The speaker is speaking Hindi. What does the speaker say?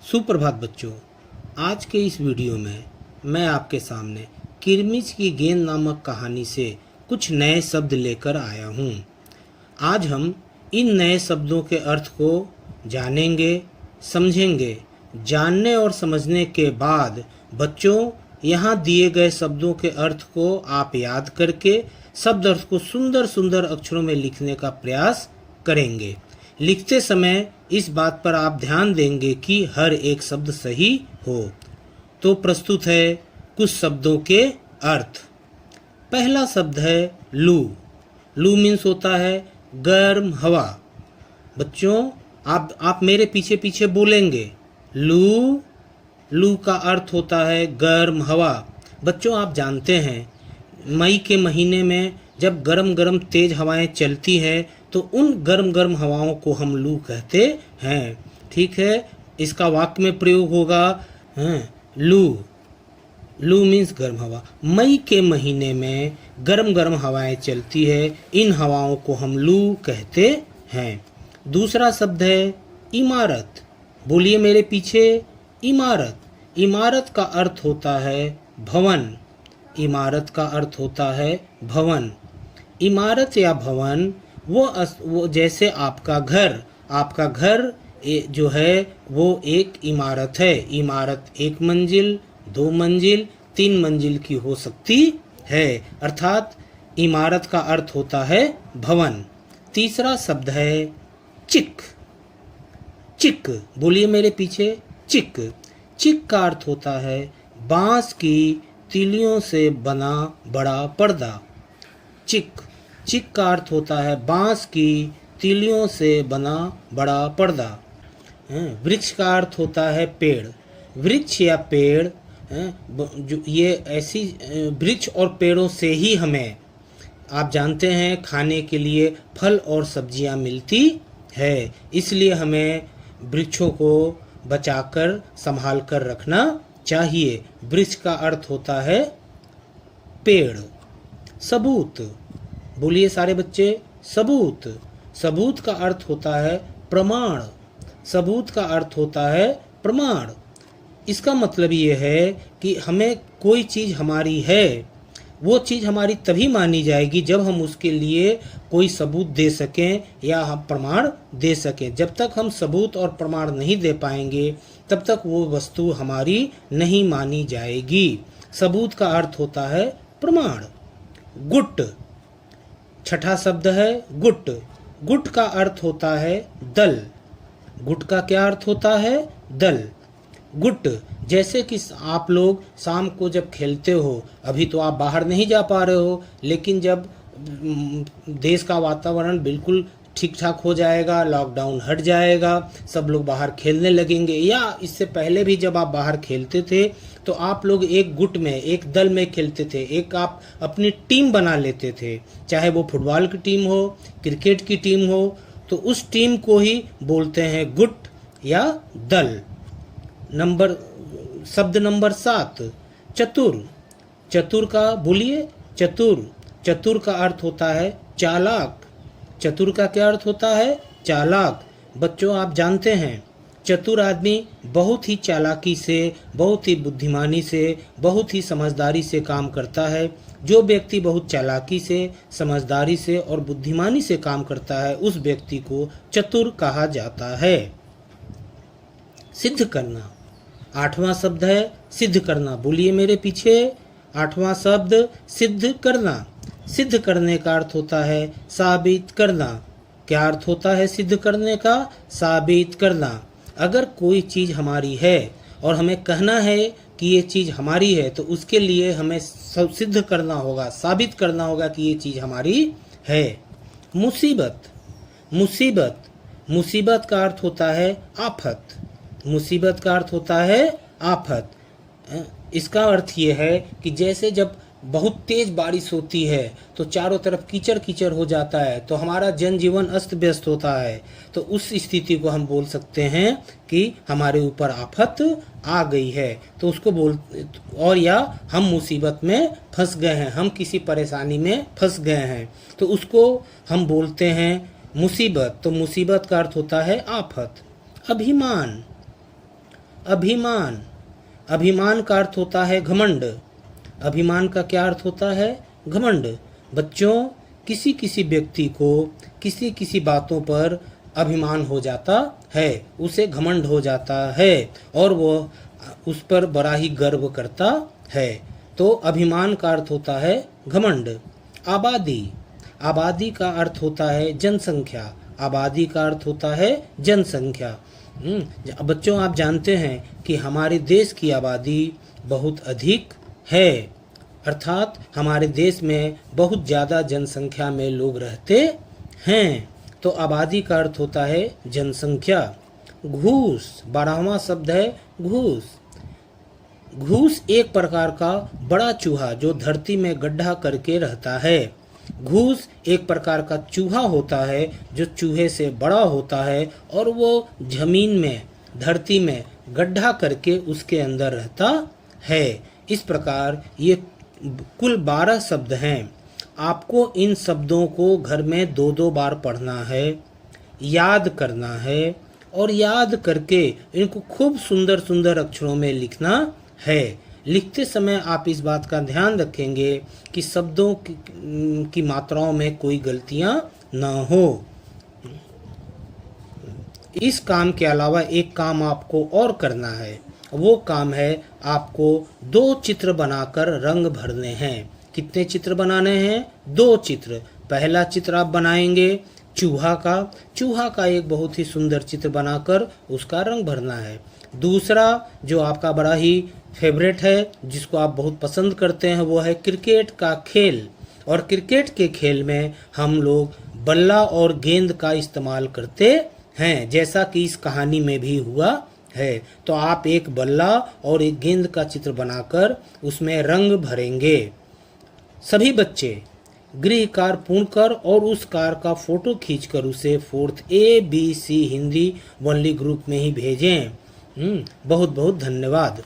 सुप्रभात बच्चों। आज के इस वीडियो में मैं आपके सामने किरमिच की गेंद नामक कहानी से कुछ नए शब्द लेकर आया हूँ। आज हम इन नए शब्दों के अर्थ को जानेंगे, समझेंगे। जानने और समझने के बाद बच्चों, यहाँ दिए गए शब्दों के अर्थ को आप याद करके शब्द अर्थ को सुंदर सुंदर अक्षरों में लिखने का प्रयास करेंगे। लिखते समय इस बात पर आप ध्यान देंगे कि हर एक शब्द सही हो। तो प्रस्तुत है कुछ शब्दों के अर्थ। पहला शब्द है लू। लू मीन्स होता है गर्म हवा। बच्चों, आप मेरे पीछे पीछे बोलेंगे। लू, लू का अर्थ होता है गर्म हवा। बच्चों, आप जानते हैं मई के महीने में जब गरम गरम तेज हवाएं चलती हैं तो उन गरम गरम हवाओं को हम लू कहते हैं। ठीक है, इसका वाक्य में प्रयोग होगा लू। लू मीन्स गर्म हवा। मई के महीने में गरम गरम हवाएं चलती है, इन हवाओं को हम लू कहते हैं। दूसरा शब्द है इमारत। बोलिए मेरे पीछे, इमारत। इमारत का अर्थ होता है भवन। इमारत का अर्थ होता है भवन। इमारत या भवन वो जैसे आपका घर जो है वो एक इमारत है। इमारत 1 मंजिल, 2 मंजिल, 3 मंजिल की हो सकती है, अर्थात इमारत का अर्थ होता है भवन। तीसरा शब्द है चिक। चिक, बोलिए मेरे पीछे, चिक। चिक का अर्थ होता है बांस की तीलियों से बना बड़ा पर्दा। चिक, चिक का अर्थ होता है बांस की तीलियों से बना बड़ा पर्दा। वृक्ष का अर्थ होता है पेड़। वृक्ष या पेड़, जो ये ऐसी वृक्ष और पेड़ों से ही हमें, आप जानते हैं, खाने के लिए फल और सब्जियां मिलती है। इसलिए हमें वृक्षों को बचाकर संभाल कर रखना चाहिए। वृक्ष का अर्थ होता है पेड़। सबूत, बोलिए सारे बच्चे, सबूत। सबूत का अर्थ होता है प्रमाण। सबूत का अर्थ होता है प्रमाण। इसका मतलब ये है कि हमें कोई चीज़ हमारी है, वो चीज़ हमारी तभी मानी जाएगी जब हम उसके लिए कोई सबूत दे सकें या हम प्रमाण दे सकें। जब तक हम सबूत और प्रमाण नहीं दे पाएंगे तब तक वो वस्तु हमारी नहीं मानी जाएगी। सबूत का अर्थ होता है प्रमाण। गुट, छठा शब्द है गुट। गुट का अर्थ होता है दल। गुट का क्या अर्थ होता है? दल। गुट, जैसे कि आप लोग शाम को जब खेलते हो, अभी तो आप बाहर नहीं जा पा रहे हो, लेकिन जब देश का वातावरण बिल्कुल ठीक ठाक हो जाएगा, लॉकडाउन हट जाएगा, सब लोग बाहर खेलने लगेंगे, या इससे पहले भी जब आप बाहर खेलते थे तो आप लोग एक गुट में, एक दल में खेलते थे। एक आप अपनी टीम बना लेते थे, चाहे वो फुटबॉल की टीम हो, क्रिकेट की टीम हो, तो उस टीम को ही बोलते हैं गुट या दल। शब्द नंबर 7 चतुर। चतुर का बोलिए, चतुर। चतुर का अर्थ होता है चालाक। चतुर का क्या अर्थ होता है? चालाक। बच्चों, आप जानते हैं चतुर आदमी बहुत ही चालाकी से, बहुत ही बुद्धिमानी से, बहुत ही समझदारी से काम करता है। जो व्यक्ति बहुत चालाकी से, समझदारी से और बुद्धिमानी से काम करता है, उस व्यक्ति को चतुर कहा जाता है। सिद्ध करना, 8वां शब्द है सिद्ध करना। बोलिए मेरे पीछे, 8वां शब्द सिद्ध करना। सिद्ध करने का अर्थ होता है साबित करना। क्या अर्थ होता है सिद्ध करने का? साबित करना। अगर कोई चीज़ हमारी है और हमें कहना है कि ये चीज़ हमारी है, तो उसके लिए हमें सिद्ध करना होगा, साबित करना होगा कि ये चीज़ हमारी है। मुसीबत। मुसीबत, मुसीबत का अर्थ होता है आफत। मुसीबत का अर्थ होता है आफत। इसका अर्थ ये है कि जैसे जब बहुत तेज बारिश होती है तो चारों तरफ कीचड़ कीचड़ हो जाता है, तो हमारा जनजीवन अस्त व्यस्त होता है, तो उस स्थिति को हम बोल सकते हैं कि हमारे ऊपर आफत आ गई है। तो उसको और या हम मुसीबत में फंस गए हैं, हम किसी परेशानी में फंस गए हैं, तो उसको हम बोलते हैं मुसीबत। तो मुसीबत का अर्थ होता है आफत। अभिमान। अभिमान। अभिमान का अर्थ होता है घमंड। अभिमान का क्या अर्थ होता है? घमंड। बच्चों, किसी किसी व्यक्ति को किसी किसी बातों पर अभिमान हो जाता है, उसे घमंड हो जाता है और वो उस पर बड़ा ही गर्व करता है। तो अभिमान का अर्थ होता है घमंड। आबादी। आबादी का अर्थ होता है जनसंख्या। आबादी का अर्थ होता है जनसंख्या। बच्चों, आप जानते हैं कि हमारे देश की आबादी बहुत अधिक है, अर्थात हमारे देश में बहुत ज़्यादा जनसंख्या में लोग रहते हैं। तो आबादी का अर्थ होता है जनसंख्या। घूस। 12वां शब्द है घूस। घूस एक प्रकार का बड़ा चूहा जो धरती में गड्ढा करके रहता है। घूस एक प्रकार का चूहा होता है जो चूहे से बड़ा होता है और वो जमीन में, धरती में गड्ढा करके उसके अंदर रहता है। इस प्रकार ये कुल 12 शब्द हैं। आपको इन शब्दों को घर में 2-2 बार पढ़ना है, याद करना है और याद करके इनको खूब सुंदर सुंदर अक्षरों में लिखना है। लिखते समय आप इस बात का ध्यान रखेंगे कि शब्दों की मात्राओं में कोई गलतियां ना हो। इस काम के अलावा एक काम आपको और करना है। वो काम है आपको 2 चित्र बनाकर रंग भरने हैं। कितने चित्र बनाने हैं? 2 चित्र। पहला चित्र आप बनाएंगे चूहा का। चूहा का एक बहुत ही सुंदर चित्र बनाकर उसका रंग भरना है। दूसरा जो आपका बड़ा ही फेवरेट है, जिसको आप बहुत पसंद करते हैं, वो है क्रिकेट का खेल। और क्रिकेट के खेल में हम लोग बल्ला और गेंद का इस्तेमाल करते हैं, जैसा कि इस कहानी में भी हुआ है। तो आप एक बल्ला और एक गेंद का चित्र बनाकर उसमें रंग भरेंगे। सभी बच्चे गृह कार्य पूर्ण कर और उस कार्य का फोटो खींचकर उसे 4th ABC Hindi only group में ही भेजें। बहुत बहुत धन्यवाद।